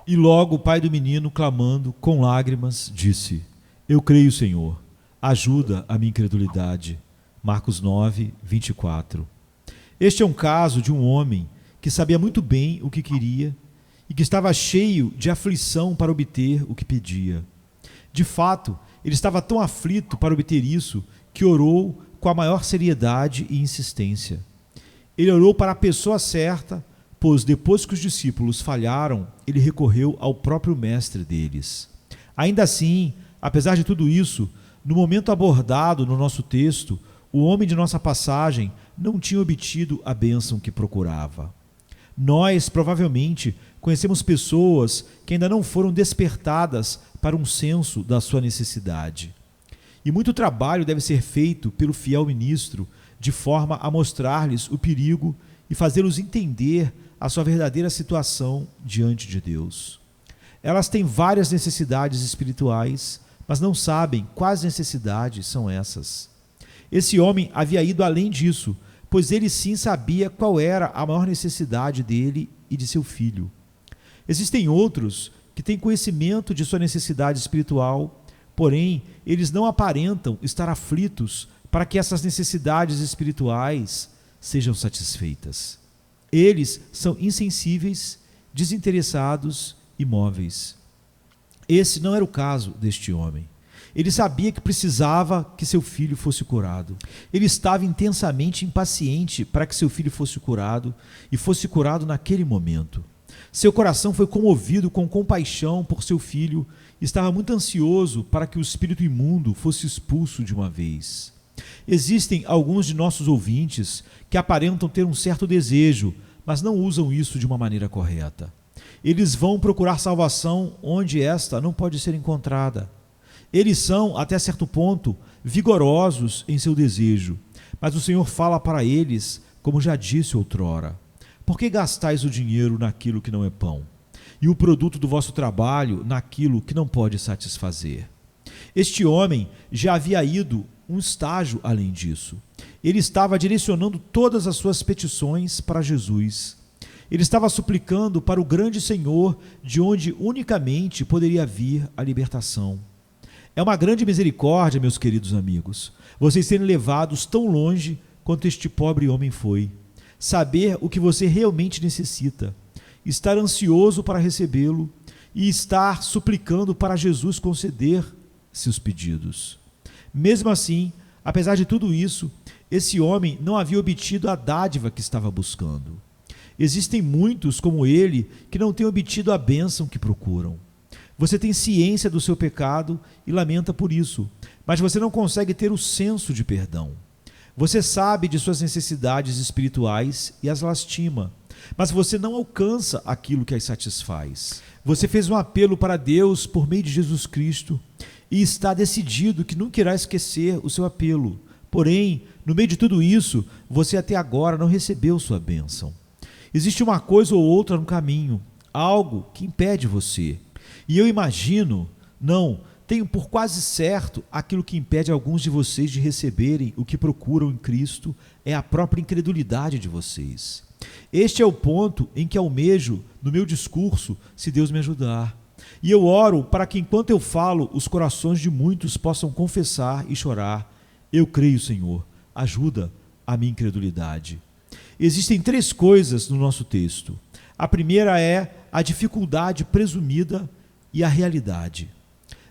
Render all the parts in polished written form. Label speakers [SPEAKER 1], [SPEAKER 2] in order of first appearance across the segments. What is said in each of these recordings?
[SPEAKER 1] E logo o pai do menino, clamando com lágrimas, disse: Eu creio, Senhor, ajuda a minha incredulidade. Marcos 9, 24. Este é um caso de um homem que sabia muito bem o que queria e que estava cheio de aflição para obter o que pedia. De fato, ele estava tão aflito para obter isso que orou com a maior seriedade e insistência. Ele orou para a pessoa certa, pois depois que os discípulos falharam, ele recorreu ao próprio mestre deles. Ainda assim, apesar de tudo isso, no momento abordado no nosso texto, o homem de nossa passagem não tinha obtido a bênção que procurava. Nós, provavelmente, conhecemos pessoas que ainda não foram despertadas para um senso da sua necessidade. E muito trabalho deve ser feito pelo fiel ministro, de forma a mostrar-lhes o perigo e fazê-los entender a sua verdadeira situação diante de Deus. Elas têm várias necessidades espirituais, mas não sabem quais necessidades são essas. Esse homem havia ido além disso, pois ele sim sabia qual era a maior necessidade dele e de seu filho. Existem outros que têm conhecimento de sua necessidade espiritual, porém, eles não aparentam estar aflitos para que essas necessidades espirituais sejam satisfeitas. Eles são insensíveis, desinteressados e móveis. Esse não era o caso deste homem. Ele sabia que precisava que seu filho fosse curado. Ele estava intensamente impaciente para que seu filho fosse curado e fosse curado naquele momento. Seu coração foi comovido com compaixão por seu filho e estava muito ansioso para que o espírito imundo fosse expulso de uma vez. Existem alguns de nossos ouvintes que aparentam ter um certo desejo, mas não usam isso de uma maneira correta. Eles vão procurar salvação onde esta não pode ser encontrada. Eles são, até certo ponto, vigorosos em seu desejo, mas o Senhor fala para eles, como já disse outrora: por que gastais o dinheiro naquilo que não é pão, e o produto do vosso trabalho naquilo que não pode satisfazer? Este homem já havia ido um estágio além disso. Ele estava direcionando todas as suas petições para Jesus. Ele estava suplicando para o grande Senhor, de onde unicamente poderia vir a libertação. É uma grande misericórdia, meus queridos amigos, vocês serem levados tão longe quanto este pobre homem foi. Saber o que você realmente necessita, estar ansioso para recebê-lo e estar suplicando para Jesus conceder seus pedidos. Mesmo assim, apesar de tudo isso, esse homem não havia obtido a dádiva que estava buscando. Existem muitos como ele que não têm obtido a bênção que procuram. Você tem ciência do seu pecado e lamenta por isso, mas você não consegue ter o senso de perdão. Você sabe de suas necessidades espirituais e as lastima, mas você não alcança aquilo que as satisfaz. Você fez um apelo para Deus por meio de Jesus Cristo e está decidido que nunca irá esquecer o seu apelo. Porém, no meio de tudo isso, você até agora não recebeu sua bênção. Existe uma coisa ou outra no caminho, algo que impede você. E eu imagino, tenho por quase certo, aquilo que impede alguns de vocês de receberem o que procuram em Cristo é a própria incredulidade de vocês. Este é o ponto em que almejo no meu discurso, se Deus me ajudar. E eu oro para que enquanto eu falo, os corações de muitos possam confessar e chorar: eu creio, Senhor, ajuda a minha incredulidade. Existem 3 coisas no nosso texto. A primeira é a dificuldade presumida e a realidade.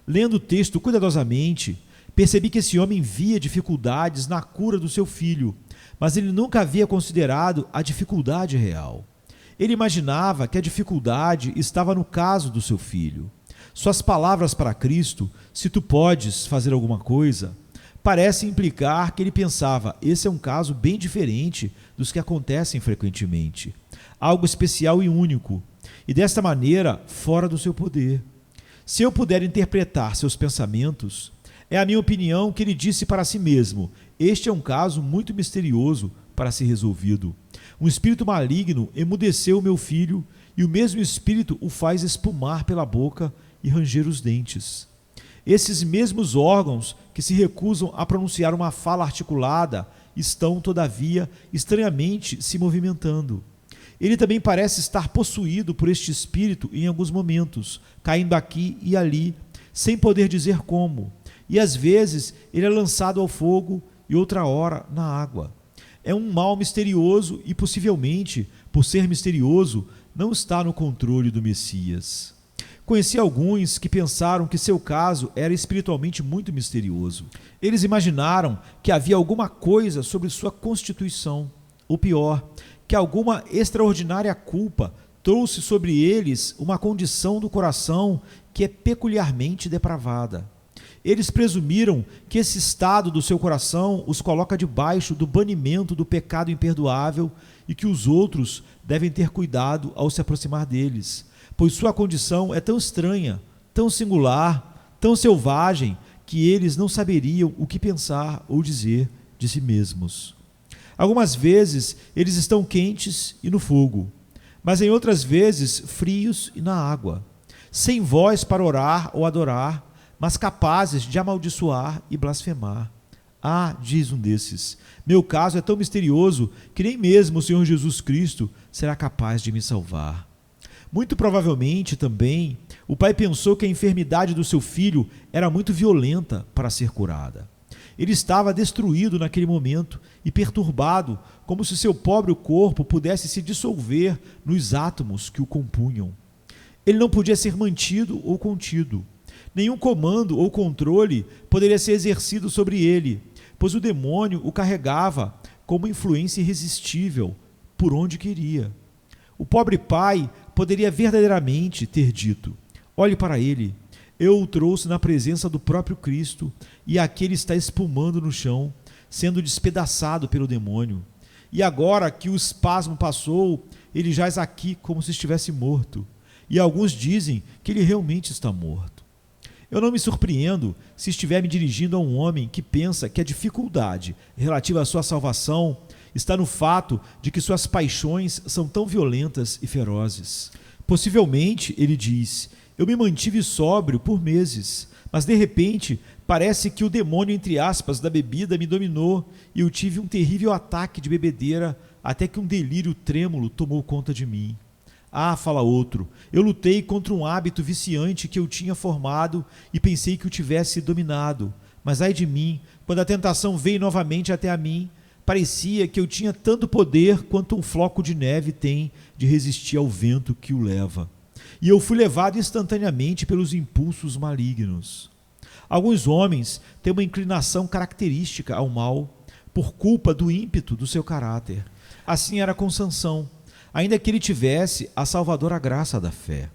[SPEAKER 1] Lendo o texto cuidadosamente, percebi que esse homem via dificuldades na cura do seu filho, mas ele nunca havia considerado a dificuldade real. Ele imaginava que a dificuldade estava no caso do seu filho. Suas palavras para Cristo, se tu podes fazer alguma coisa, parecem implicar que ele pensava: esse é um caso bem diferente dos que acontecem frequentemente, algo especial e único, e desta maneira fora do seu poder. Se eu puder interpretar seus pensamentos, é a minha opinião que ele disse para si mesmo: este é um caso muito misterioso para ser resolvido. Um espírito maligno emudeceu o meu filho e o mesmo espírito o faz espumar pela boca e ranger os dentes. Esses mesmos órgãos que se recusam a pronunciar uma fala articulada estão, todavia, estranhamente se movimentando. Ele também parece estar possuído por este espírito em alguns momentos, caindo aqui e ali, sem poder dizer como. E às vezes ele é lançado ao fogo e outra hora na água. É um mal misterioso e possivelmente, por ser misterioso, não está no controle do Messias. Conheci alguns que pensaram que seu caso era espiritualmente muito misterioso. Eles imaginaram que havia alguma coisa sobre sua constituição, ou pior, que alguma extraordinária culpa trouxe sobre eles uma condição do coração que é peculiarmente depravada. Eles presumiram que esse estado do seu coração os coloca debaixo do banimento do pecado imperdoável e que os outros devem ter cuidado ao se aproximar deles, pois sua condição é tão estranha, tão singular, tão selvagem, que eles não saberiam o que pensar ou dizer de si mesmos. Algumas vezes eles estão quentes e no fogo, mas em outras vezes frios e na água, sem voz para orar ou adorar, mas capazes de amaldiçoar e blasfemar. Ah, diz um desses, meu caso é tão misterioso que nem mesmo o Senhor Jesus Cristo será capaz de me salvar. Muito provavelmente também, o pai pensou que a enfermidade do seu filho era muito violenta para ser curada. Ele estava destruído naquele momento e perturbado, como se seu pobre corpo pudesse se dissolver nos átomos que o compunham. Ele não podia ser mantido ou contido. Nenhum comando ou controle poderia ser exercido sobre ele, pois o demônio o carregava como influência irresistível por onde queria. O pobre pai poderia verdadeiramente ter dito: olhe para ele, eu o trouxe na presença do próprio Cristo e aqui ele está espumando no chão, sendo despedaçado pelo demônio. E agora que o espasmo passou, ele jaz aqui como se estivesse morto. E alguns dizem que ele realmente está morto. Eu não me surpreendo se estiver me dirigindo a um homem que pensa que a dificuldade relativa à sua salvação está no fato de que suas paixões são tão violentas e ferozes. Possivelmente, ele diz, eu me mantive sóbrio por meses, mas de repente parece que o demônio, entre aspas, da bebida me dominou e eu tive um terrível ataque de bebedeira até que um delírio trêmulo tomou conta de mim. Ah, fala outro, eu lutei contra um hábito viciante que eu tinha formado e pensei que o tivesse dominado. Mas ai de mim, quando a tentação veio novamente até a mim, parecia que eu tinha tanto poder quanto um floco de neve tem de resistir ao vento que o leva. E eu fui levado instantaneamente pelos impulsos malignos. Alguns homens têm uma inclinação característica ao mal por culpa do ímpeto do seu caráter. Assim era com Sansão, ainda que ele tivesse a salvadora graça da fé.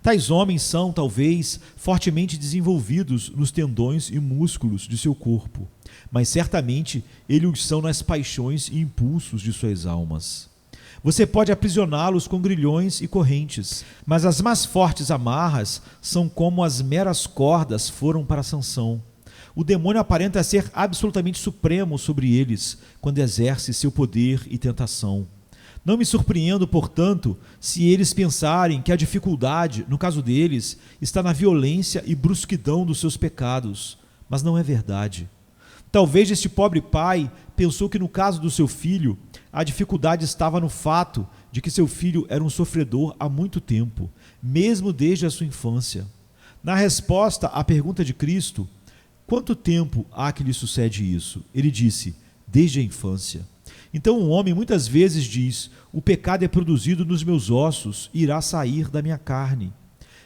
[SPEAKER 1] Tais homens são, talvez, fortemente desenvolvidos nos tendões e músculos de seu corpo, mas certamente eles os são nas paixões e impulsos de suas almas. Você pode aprisioná-los com grilhões e correntes, mas as mais fortes amarras são como as meras cordas foram para Sansão. O demônio aparenta ser absolutamente supremo sobre eles quando exerce seu poder e tentação. Não me surpreendo, portanto, se eles pensarem que a dificuldade, no caso deles, está na violência e brusquidão dos seus pecados, mas não é verdade. Talvez este pobre pai pensou que no caso do seu filho, a dificuldade estava no fato de que seu filho era um sofredor há muito tempo, mesmo desde a sua infância. Na resposta à pergunta de Cristo, quanto tempo há que lhe sucede isso? Ele disse, desde a infância. Então um homem muitas vezes diz, o pecado é produzido nos meus ossos e irá sair da minha carne.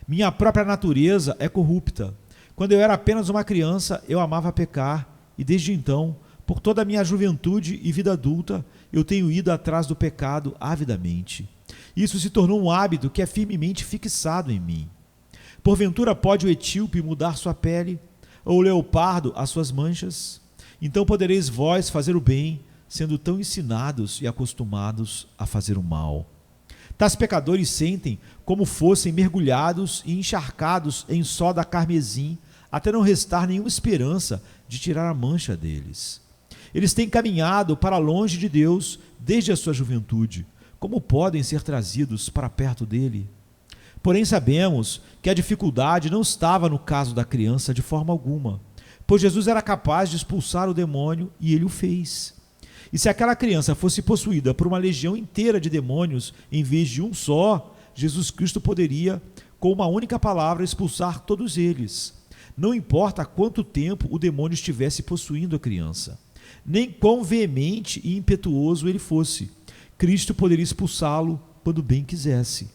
[SPEAKER 1] Minha própria natureza é corrupta. Quando eu era apenas uma criança, eu amava pecar, e desde então, por toda a minha juventude e vida adulta, eu tenho ido atrás do pecado avidamente. Isso se tornou um hábito que é firmemente fixado em mim. Porventura pode o etíope mudar sua pele, ou o leopardo as suas manchas? Então podereis vós fazer o bem, sendo tão ensinados e acostumados a fazer o mal. Tais pecadores sentem como fossem mergulhados e encharcados em soda carmesim, até não restar nenhuma esperança de tirar a mancha deles. Eles têm caminhado para longe de Deus desde a sua juventude. Como podem ser trazidos para perto dele? Porém sabemos que a dificuldade não estava no caso da criança de forma alguma, pois Jesus era capaz de expulsar o demônio e ele o fez. E se aquela criança fosse possuída por uma legião inteira de demônios, em vez de um só, Jesus Cristo poderia, com uma única palavra, expulsar todos eles. Não importa há quanto tempo o demônio estivesse possuindo a criança, nem quão veemente e impetuoso ele fosse, Cristo poderia expulsá-lo quando bem quisesse.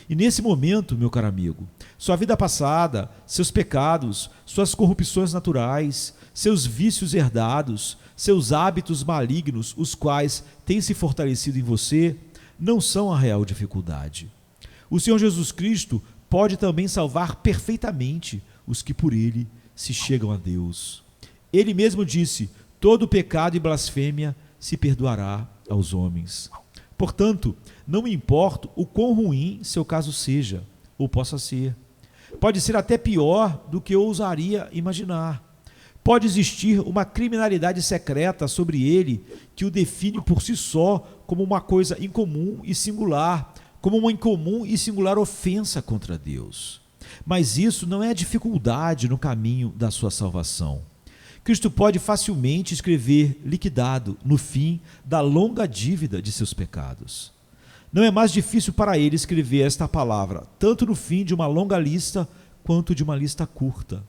[SPEAKER 1] E nesse momento, meu caro amigo, sua vida passada, seus pecados, suas corrupções naturais, seus vícios herdados, seus hábitos malignos, os quais têm se fortalecido em você, não são a real dificuldade. O Senhor Jesus Cristo pode também salvar perfeitamente os que por ele se chegam a Deus. Ele mesmo disse: todo pecado e blasfêmia se perdoará aos homens. Portanto, não me importo o quão ruim seu caso seja, ou possa ser. Pode ser até pior do que eu ousaria imaginar. Pode existir uma criminalidade secreta sobre ele que o define por si só como uma coisa incomum e singular, como uma incomum e singular ofensa contra Deus. Mas isso não é dificuldade no caminho da sua salvação. Cristo pode facilmente escrever liquidado no fim da longa dívida de seus pecados. Não é mais difícil para ele escrever esta palavra, tanto no fim de uma longa lista, quanto de uma lista curta.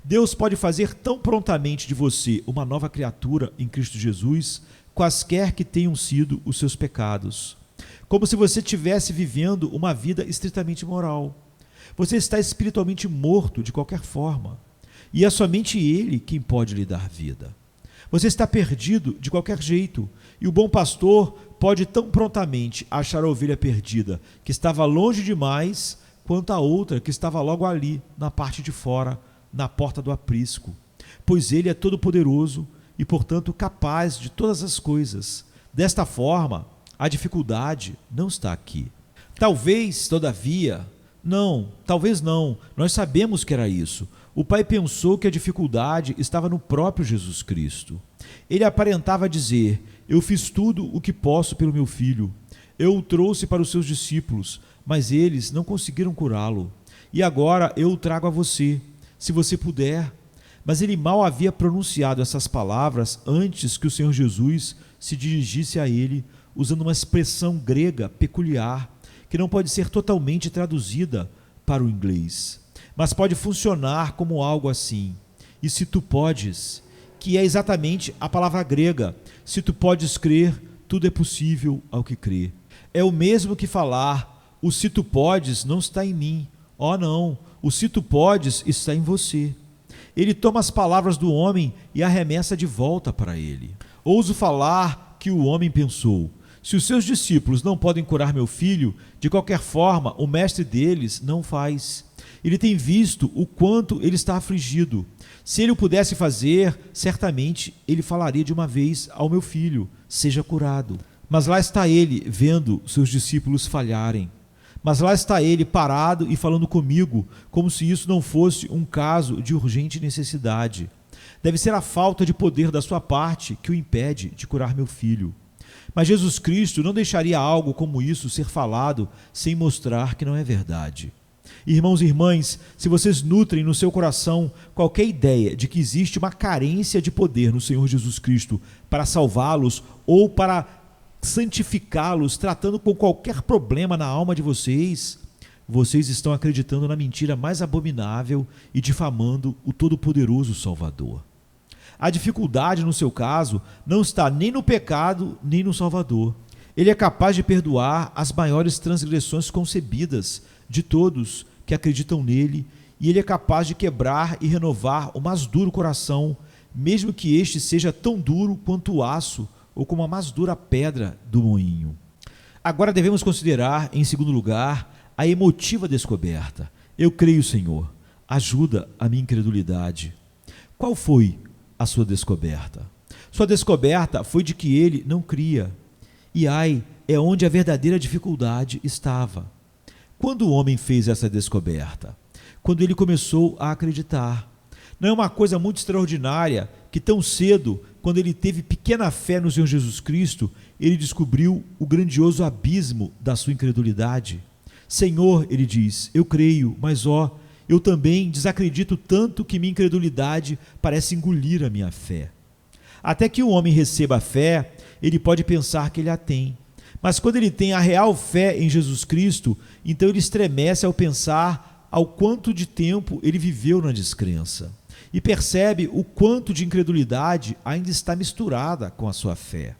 [SPEAKER 1] Deus pode fazer tão prontamente de você uma nova criatura em Cristo Jesus, quaisquer que tenham sido os seus pecados, como se você estivesse vivendo uma vida estritamente moral. Você está espiritualmente morto de qualquer forma, e é somente Ele quem pode lhe dar vida. Você está perdido de qualquer jeito, e o bom pastor pode tão prontamente achar a ovelha perdida, que estava longe demais, quanto a outra que estava logo ali, na parte de fora, na porta do aprisco. Pois Ele é todo-poderoso e, portanto, capaz de todas as coisas. Desta forma, a dificuldade não está aqui. Talvez, todavia, talvez não, nós sabemos que era isso. O pai pensou que a dificuldade estava no próprio Jesus Cristo. Ele aparentava dizer: eu fiz tudo o que posso pelo meu filho. Eu o trouxe para os seus discípulos, mas eles não conseguiram curá-lo. E agora eu o trago a você, se você puder. Mas ele mal havia pronunciado essas palavras antes que o Senhor Jesus se dirigisse a ele, usando uma expressão grega peculiar, que não pode ser totalmente traduzida para o inglês, mas pode funcionar como algo assim: e se tu podes, que é exatamente a palavra grega. Se tu podes crer, tudo é possível ao que crê. É o mesmo que falar: o se tu podes não está em mim. Oh não, o se tu podes está em você. Ele toma as palavras do homem e arremessa de volta para ele. Ouso falar que o homem pensou: se os seus discípulos não podem curar meu filho, de qualquer forma o mestre deles não faz. Ele tem visto o quanto ele está afligido. Se ele o pudesse fazer, certamente ele falaria de uma vez ao meu filho: seja curado. Mas lá está ele vendo seus discípulos falharem. Mas lá está ele parado e falando comigo, como se isso não fosse um caso de urgente necessidade. Deve ser a falta de poder da sua parte que o impede de curar meu filho. Mas Jesus Cristo não deixaria algo como isso ser falado sem mostrar que não é verdade. Irmãos e irmãs, se vocês nutrem no seu coração qualquer ideia de que existe uma carência de poder no Senhor Jesus Cristo para salvá-los ou para santificá-los, tratando com qualquer problema na alma de vocês, vocês estão acreditando na mentira mais abominável e difamando o Todo-Poderoso Salvador. A dificuldade, no seu caso, não está nem no pecado, nem no Salvador. Ele é capaz de perdoar as maiores transgressões concebidas de todos que acreditam nele, e ele é capaz de quebrar e renovar o mais duro coração, mesmo que este seja tão duro quanto o aço ou como a mais dura pedra do moinho. Agora devemos considerar, em segundo lugar, a emotiva descoberta. Eu creio, Senhor, ajuda a minha incredulidade. Qual foi a sua descoberta? Sua descoberta foi de que ele não cria. E é onde a verdadeira dificuldade estava. Quando o homem fez essa descoberta? Quando ele começou a acreditar. Não é uma coisa muito extraordinária que tão cedo, quando ele teve pequena fé no Senhor Jesus Cristo, ele descobriu o grandioso abismo da sua incredulidade? Senhor, ele diz, eu creio, mas eu também desacredito tanto que minha incredulidade parece engolir a minha fé. Até que o homem receba a fé, ele pode pensar que ele a tem. Mas quando ele tem a real fé em Jesus Cristo, então ele estremece ao pensar ao quanto de tempo ele viveu na descrença. E percebe o quanto de incredulidade ainda está misturada com a sua fé.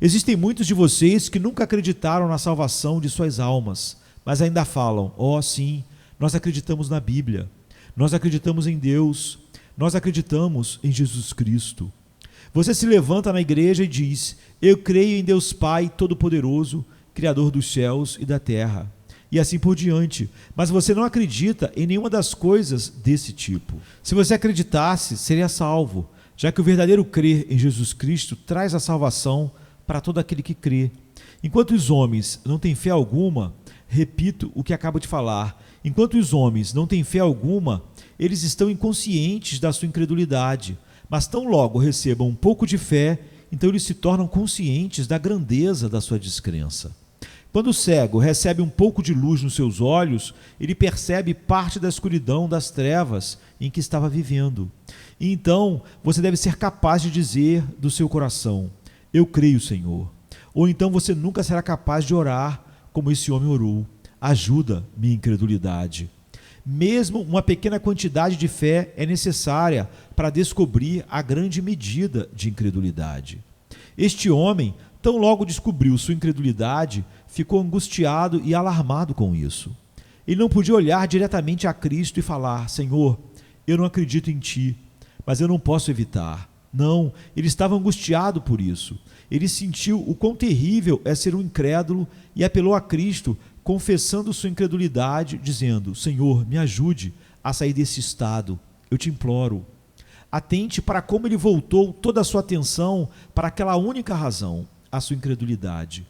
[SPEAKER 1] Existem muitos de vocês que nunca acreditaram na salvação de suas almas, mas ainda falam: oh, sim, nós acreditamos na Bíblia, nós acreditamos em Deus, nós acreditamos em Jesus Cristo. Você se levanta na igreja e diz: eu creio em Deus Pai Todo-Poderoso, Criador dos céus e da terra, e assim por diante, mas você não acredita em nenhuma das coisas desse tipo. Se você acreditasse, seria salvo, já que o verdadeiro crer em Jesus Cristo traz a salvação para todo aquele que crê. Enquanto os homens não têm fé alguma, repito o que acabo de falar, enquanto os homens não têm fé alguma, eles estão inconscientes da sua incredulidade, mas tão logo recebam um pouco de fé, então eles se tornam conscientes da grandeza da sua descrença. Quando o cego recebe um pouco de luz nos seus olhos, ele percebe parte da escuridão das trevas em que estava vivendo. E então você deve ser capaz de dizer do seu coração: eu creio, Senhor. Ou então você nunca será capaz de orar como esse homem orou: ajuda minha incredulidade. Mesmo uma pequena quantidade de fé é necessária para descobrir a grande medida de incredulidade. Este homem, tão logo descobriu sua incredulidade, ficou angustiado e alarmado com isso. Ele não podia olhar diretamente a Cristo e falar: Senhor, eu não acredito em Ti, mas eu não posso evitar. Não, ele estava angustiado por isso. Ele sentiu o quão terrível é ser um incrédulo e apelou a Cristo, confessando sua incredulidade, dizendo: Senhor, me ajude a sair desse estado, eu te imploro. Atente para como ele voltou toda a sua atenção para aquela única razão, a sua incredulidade.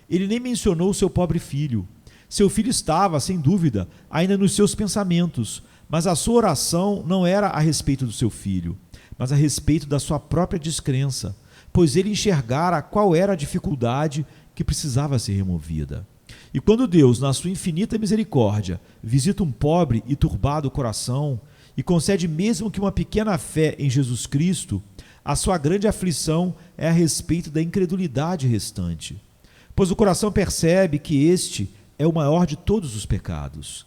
[SPEAKER 1] Ele nem mencionou seu pobre filho. Seu filho estava, sem dúvida, ainda nos seus pensamentos, mas a sua oração não era a respeito do seu filho, mas a respeito da sua própria descrença, pois ele enxergara qual era a dificuldade que precisava ser removida. E quando Deus, na sua infinita misericórdia, visita um pobre e turbado coração e concede mesmo que uma pequena fé em Jesus Cristo, a sua grande aflição é a respeito da incredulidade restante, pois o coração percebe que este é o maior de todos os pecados,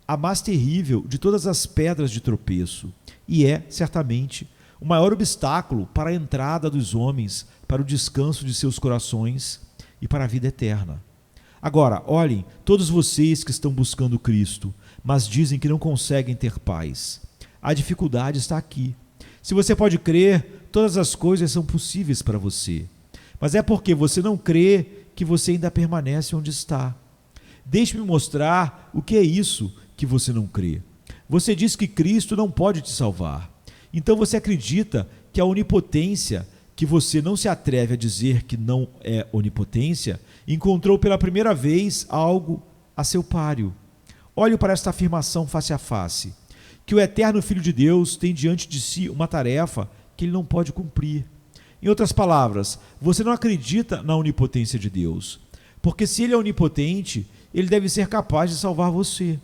[SPEAKER 1] a mais terrível de todas as pedras de tropeço, e é, certamente, o maior obstáculo para a entrada dos homens para o descanso de seus corações e para a vida eterna. Agora, olhem, todos vocês que estão buscando Cristo, mas dizem que não conseguem ter paz. A dificuldade está aqui. Se você pode crer, todas as coisas são possíveis para você. Mas é porque você não crê que você ainda permanece onde está. Deixe-me mostrar o que é isso que você não crê. Você diz que Cristo não pode te salvar. Então você acredita que a onipotência, que você não se atreve a dizer que não é onipotência, encontrou pela primeira vez algo a seu páreo. Olhe para esta afirmação face a face, que o eterno Filho de Deus tem diante de si uma tarefa que ele não pode cumprir. Em outras palavras, você não acredita na onipotência de Deus, porque se ele é onipotente, ele deve ser capaz de salvar você.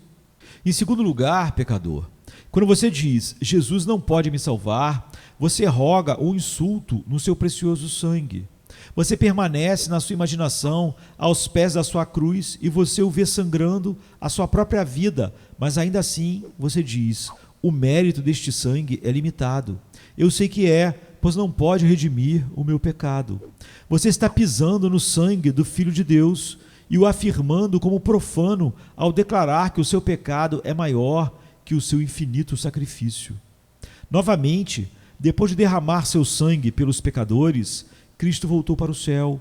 [SPEAKER 1] Em segundo lugar, pecador, quando você diz: Jesus não pode me salvar, você roga um insulto no seu precioso sangue. Você permanece na sua imaginação aos pés da sua cruz e você o vê sangrando a sua própria vida, mas ainda assim você diz: o mérito deste sangue é limitado. Eu sei que é, pois não pode redimir o meu pecado. Você está pisando no sangue do Filho de Deus e o afirmando como profano ao declarar que o seu pecado é maior que o seu infinito sacrifício. Novamente, depois de derramar seu sangue pelos pecadores, Cristo voltou para o céu,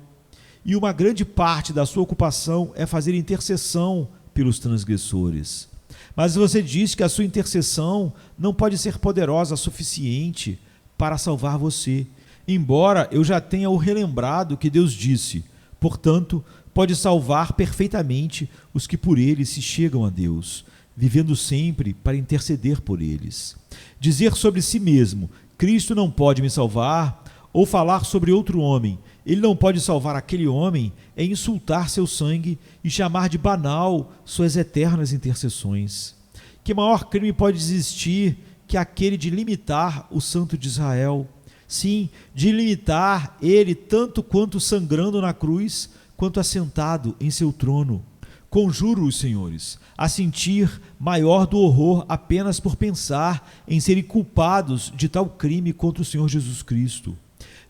[SPEAKER 1] e uma grande parte da sua ocupação é fazer intercessão pelos transgressores. Mas você diz que a sua intercessão não pode ser poderosa o suficiente para salvar você, embora eu já tenha o relembrado que Deus disse: portanto, pode salvar perfeitamente os que por ele se chegam a Deus, vivendo sempre para interceder por eles. Dizer sobre si mesmo: Cristo não pode me salvar, ou falar sobre outro homem: ele não pode salvar aquele homem, é insultar seu sangue e chamar de banal suas eternas intercessões. Que maior crime pode existir que aquele de limitar o Santo de Israel? Sim, de limitar ele tanto quanto sangrando na cruz, quanto assentado em seu trono. Conjuro-os, senhores, a sentir maior do horror apenas por pensar em serem culpados de tal crime contra o Senhor Jesus Cristo.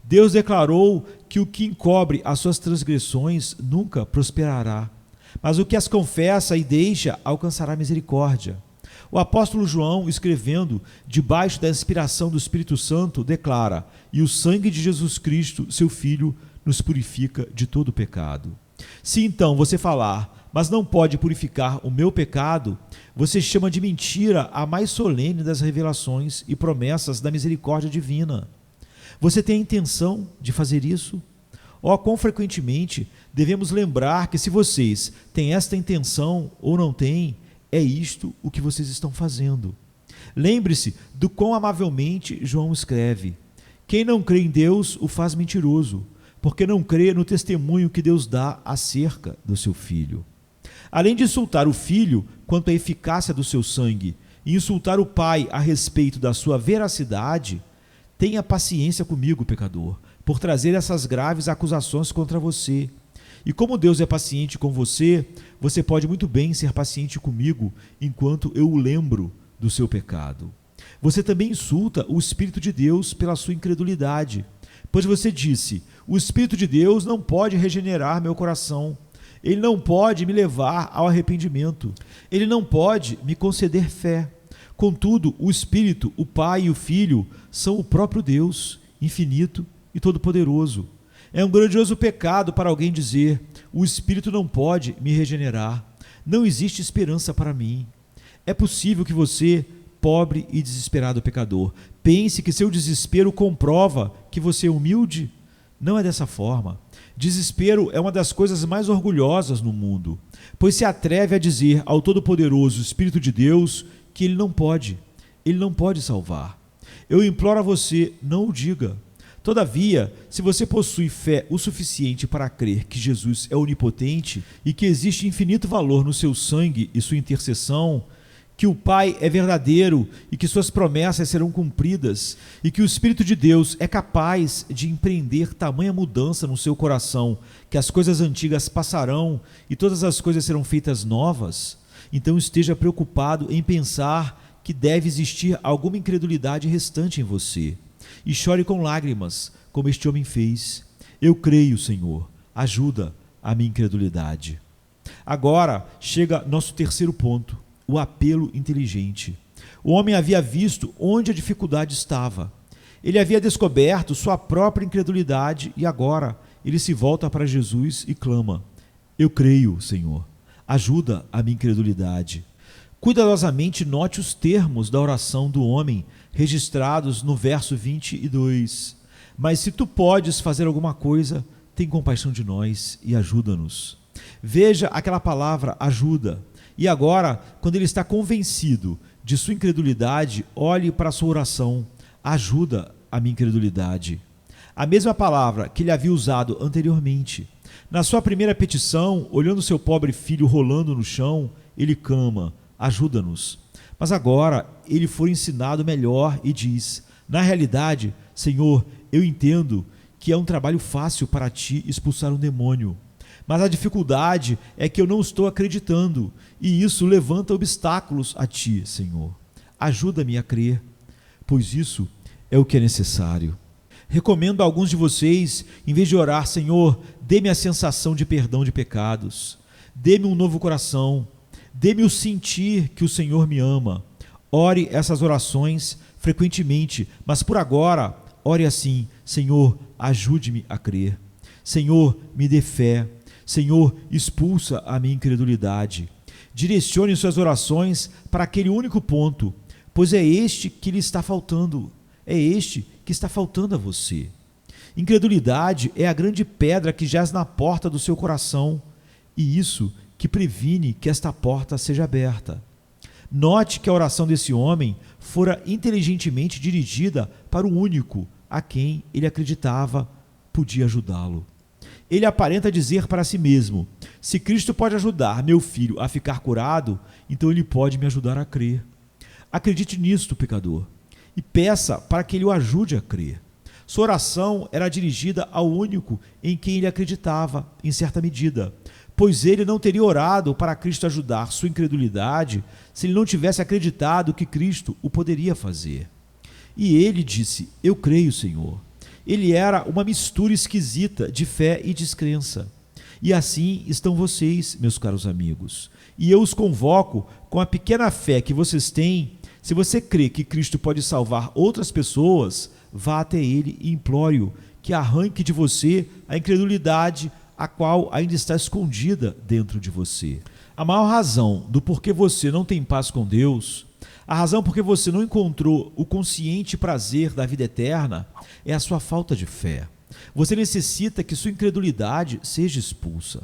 [SPEAKER 1] Deus declarou que o que encobre as suas transgressões nunca prosperará, mas o que as confessa e deixa alcançará misericórdia. O apóstolo João, escrevendo debaixo da inspiração do Espírito Santo, declara: e o sangue de Jesus Cristo, seu Filho, nos purifica de todo pecado. Se então você falar, mas não pode purificar o meu pecado, você chama de mentira a mais solene das revelações e promessas da misericórdia divina. Você tem a intenção de fazer isso? Quão frequentemente devemos lembrar que, se vocês têm esta intenção ou não têm, é isto o que vocês estão fazendo. Lembre-se do quão amavelmente João escreve: quem não crê em Deus o faz mentiroso, porque não crê no testemunho que Deus dá acerca do seu Filho. Além de insultar o Filho quanto à eficácia do seu sangue e insultar o Pai a respeito da sua veracidade, tenha paciência comigo, pecador, por trazer essas graves acusações contra você. E como Deus é paciente com você, você pode muito bem ser paciente comigo enquanto eu o lembro do seu pecado. Você também insulta o Espírito de Deus pela sua incredulidade, pois você disse: o Espírito de Deus não pode regenerar meu coração, ele não pode me levar ao arrependimento, ele não pode me conceder fé. Contudo, o Espírito, o Pai e o Filho são o próprio Deus, infinito e todo-poderoso. É um grandioso pecado para alguém dizer: o Espírito não pode me regenerar, não existe esperança para mim. É possível que você, pobre e desesperado pecador, pense que seu desespero comprova que você é humilde? Não é dessa forma. Desespero é uma das coisas mais orgulhosas no mundo, pois se atreve a dizer ao Todo-Poderoso Espírito de Deus que ele não pode salvar. Eu imploro a você, não o diga. Todavia, se você possui fé o suficiente para crer que Jesus é onipotente e que existe infinito valor no seu sangue e sua intercessão, que o Pai é verdadeiro e que suas promessas serão cumpridas, e que o Espírito de Deus é capaz de empreender tamanha mudança no seu coração, que as coisas antigas passarão e todas as coisas serão feitas novas, então esteja preocupado em pensar que deve existir alguma incredulidade restante em você, e chore com lágrimas, como este homem fez. Eu creio, Senhor, ajuda a minha incredulidade. Agora chega nosso terceiro ponto: o apelo inteligente. O homem havia visto onde a dificuldade estava. Ele havia descoberto sua própria incredulidade e agora ele se volta para Jesus e clama: eu creio, Senhor, ajuda a minha incredulidade. Cuidadosamente note os termos da oração do homem registrados no verso 22. Mas se tu podes fazer alguma coisa, tem compaixão de nós e ajuda-nos. Veja aquela palavra ajuda. E agora, quando ele está convencido de sua incredulidade, olhe para a sua oração: ajuda a minha incredulidade. A mesma palavra que ele havia usado anteriormente. Na sua primeira petição, olhando seu pobre filho rolando no chão, ele clama: ajuda-nos. Mas agora ele foi ensinado melhor e diz: na realidade, Senhor, eu entendo que é um trabalho fácil para ti expulsar um demônio. Mas a dificuldade é que eu não estou acreditando, e isso levanta obstáculos a ti, Senhor. Ajuda-me a crer, pois isso é o que é necessário. Recomendo a alguns de vocês, em vez de orar: Senhor, dê-me a sensação de perdão de pecados, dê-me um novo coração, dê-me o sentir que o Senhor me ama. Ore essas orações frequentemente, mas por agora, ore assim: Senhor, ajude-me a crer. Senhor, me dê fé. Senhor, expulsa a minha incredulidade. Direcione suas orações para aquele único ponto, pois é este que lhe está faltando. É este que está faltando a você. Incredulidade é a grande pedra que jaz na porta do seu coração, e isso que previne que esta porta seja aberta. Note que a oração desse homem fora inteligentemente dirigida para o único a quem ele acreditava podia ajudá-lo. Ele aparenta dizer para si mesmo: se Cristo pode ajudar meu filho a ficar curado, então ele pode me ajudar a crer. Acredite nisto, pecador, e peça para que ele o ajude a crer. Sua oração era dirigida ao único em quem ele acreditava, em certa medida, pois ele não teria orado para Cristo ajudar sua incredulidade se ele não tivesse acreditado que Cristo o poderia fazer. E ele disse: eu creio, Senhor. Ele era uma mistura esquisita de fé e descrença. E assim estão vocês, meus caros amigos. E eu os convoco, com a pequena fé que vocês têm, se você crê que Cristo pode salvar outras pessoas, vá até ele e implore-o que arranque de você a incredulidade a qual ainda está escondida dentro de você. A maior razão do porquê você não tem paz com Deus, a razão porque você não encontrou o consciente prazer da vida eterna, é a sua falta de fé. Você necessita que sua incredulidade seja expulsa.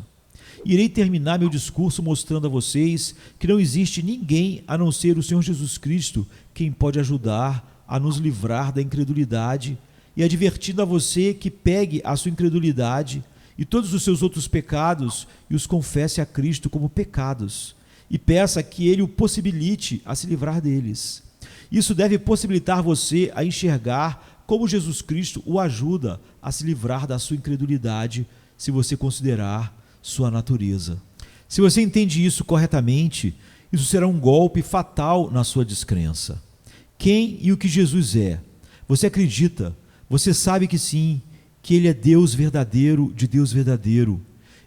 [SPEAKER 1] Irei terminar meu discurso mostrando a vocês que não existe ninguém a não ser o Senhor Jesus Cristo quem pode ajudar a nos livrar da incredulidade, e advertindo a você que pegue a sua incredulidade e todos os seus outros pecados e os confesse a Cristo como pecados, e peça que Ele o possibilite a se livrar deles. Isso deve possibilitar você a enxergar como Jesus Cristo o ajuda a se livrar da sua incredulidade, se você considerar sua natureza. Se você entende isso corretamente, isso será um golpe fatal na sua descrença. Quem e o que Jesus é? Você acredita, você sabe que sim, que Ele é Deus verdadeiro de Deus verdadeiro.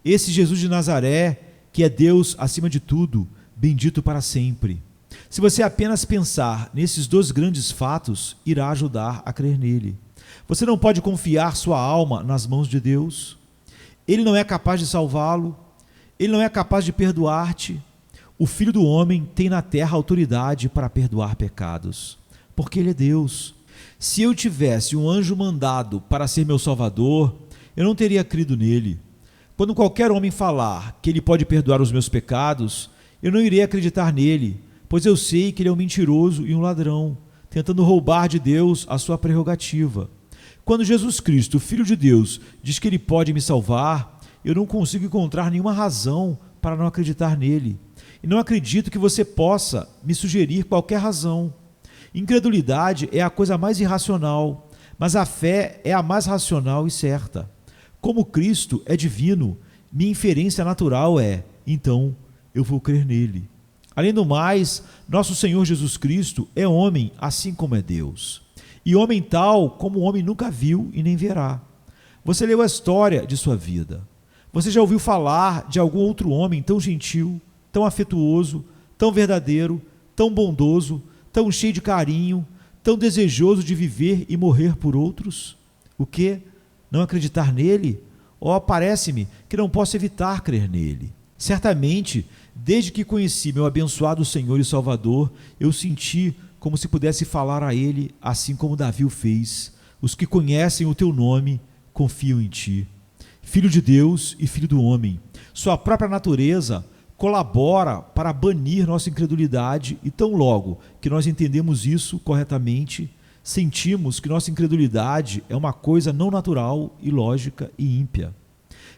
[SPEAKER 1] Esse Jesus de Nazaré, que é Deus acima de tudo, bendito para sempre. Se você apenas pensar nesses dois grandes fatos, irá ajudar a crer nele. Você não pode confiar sua alma nas mãos de Deus. Ele não é capaz de salvá-lo. Ele não é capaz de perdoar-te. O Filho do Homem tem na terra autoridade para perdoar pecados, porque Ele é Deus. Se eu tivesse um anjo mandado para ser meu Salvador, eu não teria crido nele. Quando qualquer homem falar que ele pode perdoar os meus pecados, eu não irei acreditar nele, pois eu sei que ele é um mentiroso e um ladrão, tentando roubar de Deus a sua prerrogativa. Quando Jesus Cristo, Filho de Deus, diz que Ele pode me salvar, eu não consigo encontrar nenhuma razão para não acreditar nele. E não acredito que você possa me sugerir qualquer razão. Incredulidade é a coisa mais irracional, mas a fé é a mais racional e certa. Como Cristo é divino, minha inferência natural é: então eu vou crer nele. Além do mais, nosso Senhor Jesus Cristo é homem, assim como é Deus. E homem tal como o homem nunca viu e nem verá. Você leu a história de sua vida. Você já ouviu falar de algum outro homem tão gentil, tão afetuoso, tão verdadeiro, tão bondoso, tão cheio de carinho, tão desejoso de viver e morrer por outros? O quê? Não acreditar nele? Oh, parece-me que não posso evitar crer nele. Certamente, desde que conheci meu abençoado Senhor e Salvador, eu senti como se pudesse falar a ele, assim como Davi o fez: os que conhecem o teu nome confiam em ti. Filho de Deus e filho do homem, sua própria natureza colabora para banir nossa incredulidade, e tão logo que nós entendemos isso corretamente, sentimos que nossa incredulidade é uma coisa não natural, ilógica e ímpia.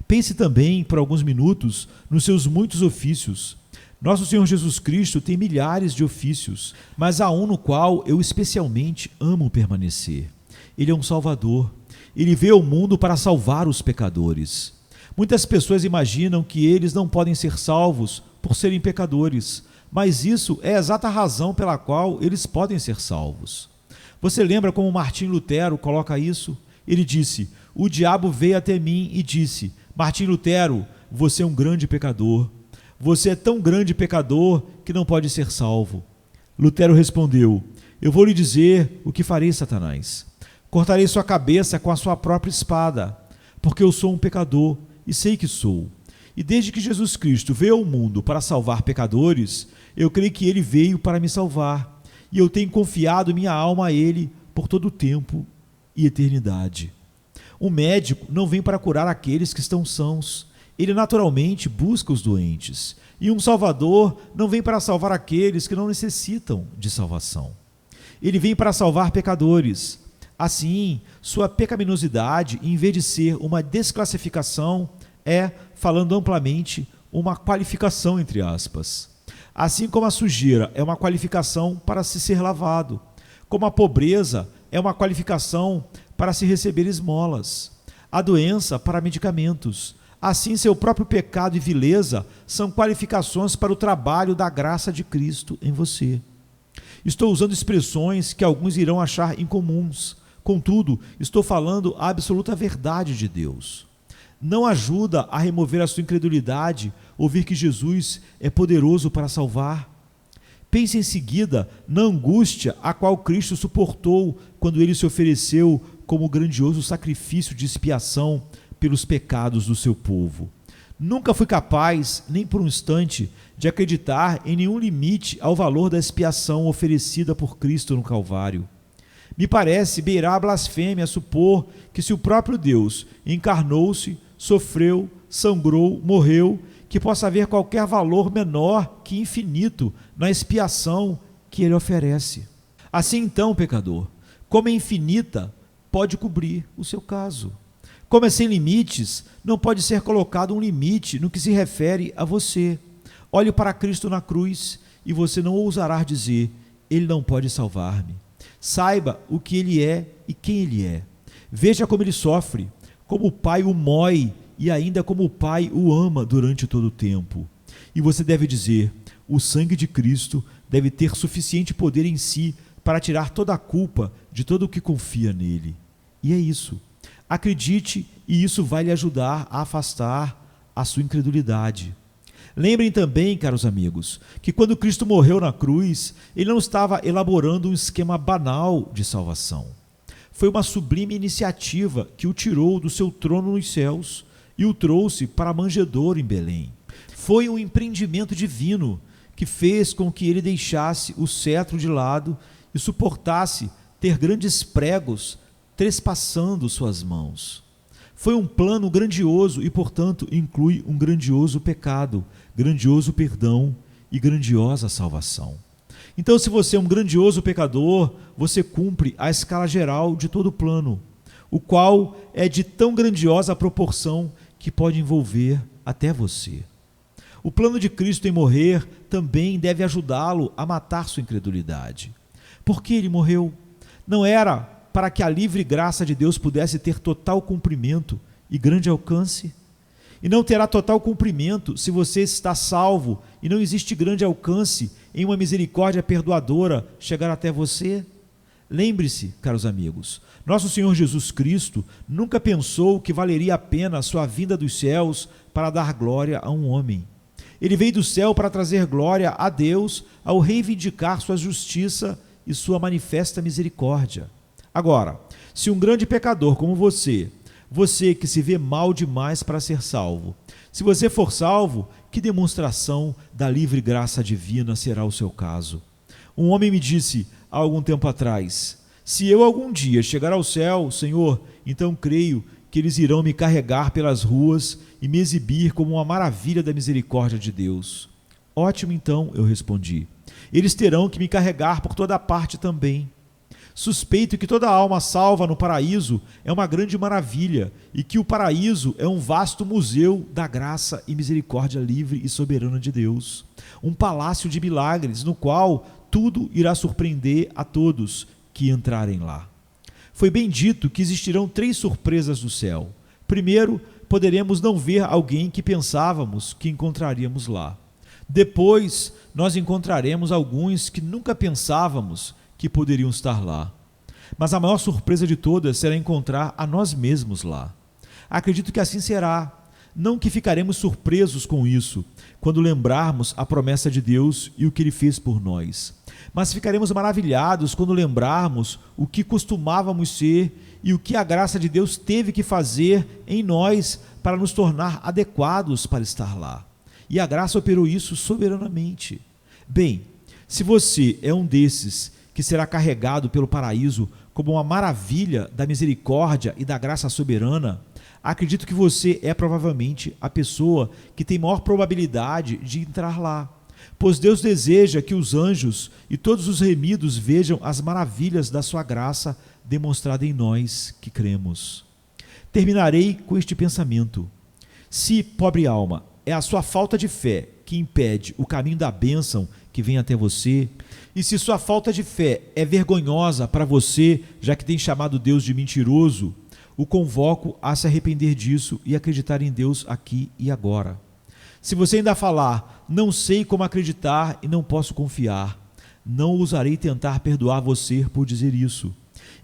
[SPEAKER 1] Pense também por alguns minutos nos seus muitos ofícios. Nosso Senhor Jesus Cristo tem milhares de ofícios, mas há um no qual eu especialmente amo permanecer. Ele é um Salvador. Ele veio ao mundo para salvar os pecadores. Muitas pessoas imaginam que eles não podem ser salvos por serem pecadores, mas isso é a exata razão pela qual eles podem ser salvos. Você lembra como Martim Lutero coloca isso? Ele disse: o diabo veio até mim e disse: Martim Lutero, você é um grande pecador. Você é tão grande pecador que não pode ser salvo. Lutero respondeu: eu vou lhe dizer o que farei, Satanás. Cortarei sua cabeça com a sua própria espada, porque eu sou um pecador e sei que sou. E desde que Jesus Cristo veio ao mundo para salvar pecadores, eu creio que Ele veio para me salvar, e eu tenho confiado minha alma a Ele por todo o tempo e eternidade. Um médico não vem para curar aqueles que estão sãos, ele naturalmente busca os doentes, e um Salvador não vem para salvar aqueles que não necessitam de salvação. Ele vem para salvar pecadores. Assim, sua pecaminosidade, em vez de ser uma desclassificação, é, falando amplamente, uma qualificação, entre aspas. Assim como a sujeira é uma qualificação para se ser lavado, como a pobreza é uma qualificação para se receber esmolas, a doença para medicamentos. Assim, seu próprio pecado e vileza são qualificações para o trabalho da graça de Cristo em você. Estou usando expressões que alguns irão achar incomuns, contudo, estou falando a absoluta verdade de Deus. Não ajuda a remover a sua incredulidade ouvir que Jesus é poderoso para salvar? Pense em seguida na angústia a qual Cristo suportou quando ele se ofereceu como grandioso sacrifício de expiação pelos pecados do seu povo. Nunca fui capaz, nem por um instante, de acreditar em nenhum limite ao valor da expiação oferecida por Cristo no Calvário. Me parece beirar a blasfêmia supor que se o próprio Deus encarnou-se, sofreu, sangrou, morreu, que possa haver qualquer valor menor que infinito na expiação que ele oferece. Assim então, pecador, como é infinita, pode cobrir o seu caso. Como é sem limites, não pode ser colocado um limite no que se refere a você. Olhe para Cristo na cruz e você não ousará dizer: Ele não pode salvar-me. Saiba o que Ele é e quem Ele é. Veja como Ele sofre, como o Pai o mói e ainda como o Pai o ama durante todo o tempo. E você deve dizer: o sangue de Cristo deve ter suficiente poder em si para tirar toda a culpa de todo o que confia nele. E é isso. Acredite, e isso vai lhe ajudar a afastar a sua incredulidade. Lembrem também, caros amigos, que quando Cristo morreu na cruz, ele não estava elaborando um esquema banal de salvação. Foi uma sublime iniciativa que o tirou do seu trono nos céus e o trouxe para a manjedoura em Belém. Foi um empreendimento divino que fez com que ele deixasse o cetro de lado e suportasse ter grandes pregos trespassando suas mãos. Foi um plano grandioso e, portanto, inclui um grandioso pecado, grandioso perdão e grandiosa salvação. Então, se você é um grandioso pecador, você cumpre a escala geral de todo o plano, o qual é de tão grandiosa proporção que pode envolver até você. O plano de Cristo em morrer também deve ajudá-lo a matar sua incredulidade. Por que ele morreu? Não era para que a livre graça de Deus pudesse ter total cumprimento e grande alcance? E não terá total cumprimento se você está salvo e não existe grande alcance em uma misericórdia perdoadora chegar até você? Lembre-se, caros amigos, nosso Senhor Jesus Cristo nunca pensou que valeria a pena a sua vinda dos céus para dar glória a um homem. Ele veio do céu para trazer glória a Deus ao reivindicar sua justiça e sua manifesta misericórdia. Agora, se um grande pecador como você que se vê mal demais para ser salvo, se você for salvo, que demonstração da livre graça divina será o seu caso? Um homem me disse há algum tempo atrás: se eu algum dia chegar ao céu, Senhor, então creio que eles irão me carregar pelas ruas e me exibir como uma maravilha da misericórdia de Deus. Ótimo, então, eu respondi. Eles terão que me carregar por toda parte também. Suspeito que toda alma salva no paraíso é uma grande maravilha e que o paraíso é um vasto museu da graça e misericórdia livre e soberana de Deus. Um palácio de milagres no qual tudo irá surpreender a todos que entrarem lá. Foi bem dito que existirão 3 surpresas no céu. Primeiro, poderemos não ver alguém que pensávamos que encontraríamos lá. Depois, nós encontraremos alguns que nunca pensávamos que poderiam estar lá. Mas a maior surpresa de todas será encontrar a nós mesmos lá. Acredito que assim será. Não que ficaremos surpresos com isso, quando lembrarmos a promessa de Deus e o que Ele fez por nós. Mas ficaremos maravilhados quando lembrarmos o que costumávamos ser e o que a graça de Deus teve que fazer em nós para nos tornar adequados para estar lá. E a graça operou isso soberanamente. Bem, se você é um desses que será carregado pelo paraíso como uma maravilha da misericórdia e da graça soberana, acredito que você é provavelmente a pessoa que tem maior probabilidade de entrar lá, pois Deus deseja que os anjos e todos os remidos vejam as maravilhas da sua graça demonstrada em nós que cremos. Terminarei com este pensamento: se, pobre alma, é a sua falta de fé que impede o caminho da bênção que vem até você, e se sua falta de fé é vergonhosa para você, já que tem chamado Deus de mentiroso, o convoco a se arrepender disso e acreditar em Deus aqui e agora. Se você ainda falar, não sei como acreditar e não posso confiar, não ousarei tentar perdoar você por dizer isso.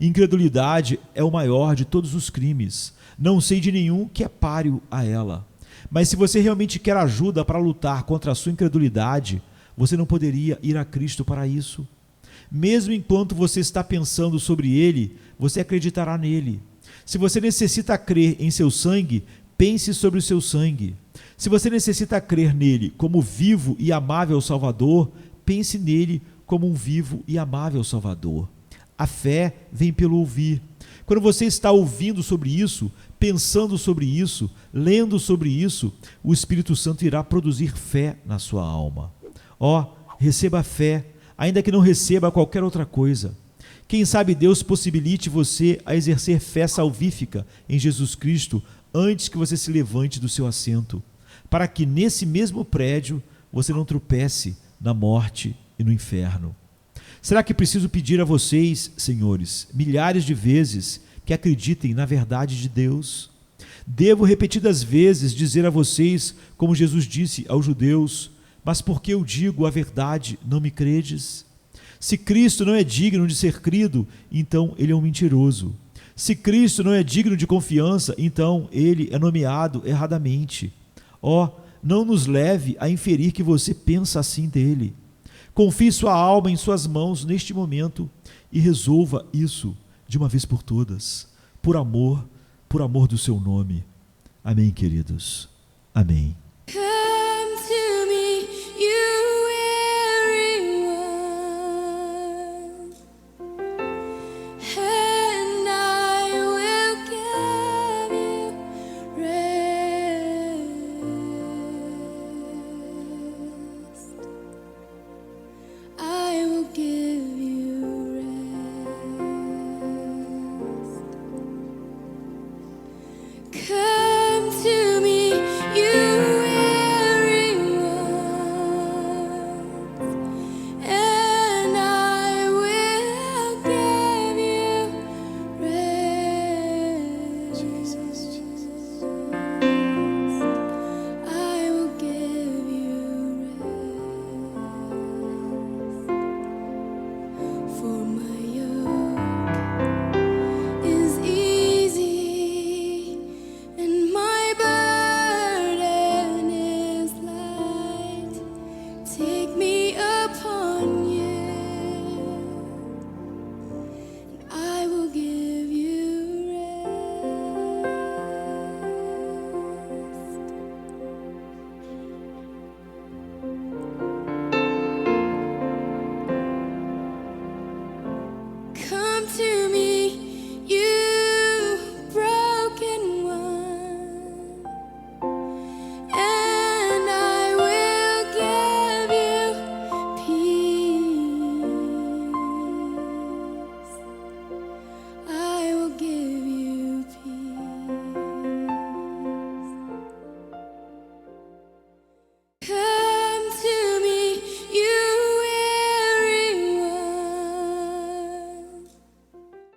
[SPEAKER 1] Incredulidade é o maior de todos os crimes. Não sei de nenhum que é páreo a ela. Mas se você realmente quer ajuda para lutar contra a sua incredulidade, você não poderia ir a Cristo para isso. Mesmo enquanto você está pensando sobre Ele, você acreditará nele. Se você necessita crer em seu sangue, pense sobre o seu sangue. Se você necessita crer nele como vivo e amável Salvador, pense nele como um vivo e amável Salvador. A fé vem pelo ouvir. Quando você está ouvindo sobre isso, pensando sobre isso, lendo sobre isso, o Espírito Santo irá produzir fé na sua alma. Receba fé, ainda que não receba qualquer outra coisa. Quem sabe Deus possibilite você a exercer fé salvífica em Jesus Cristo antes que você se levante do seu assento, para que nesse mesmo prédio você não tropece na morte e no inferno. Será que preciso pedir a vocês, senhores, milhares de vezes que acreditem na verdade de Deus? Devo repetidas vezes dizer a vocês, como Jesus disse aos judeus, mas porque eu digo a verdade, não me credes? Se Cristo não é digno de ser crido, então ele é um mentiroso. Se Cristo não é digno de confiança, então ele é nomeado erradamente. Não nos leve a inferir que você pensa assim dele. Confie sua alma em suas mãos neste momento e resolva isso de uma vez por todas, por amor do seu nome. Amém, queridos. Amém.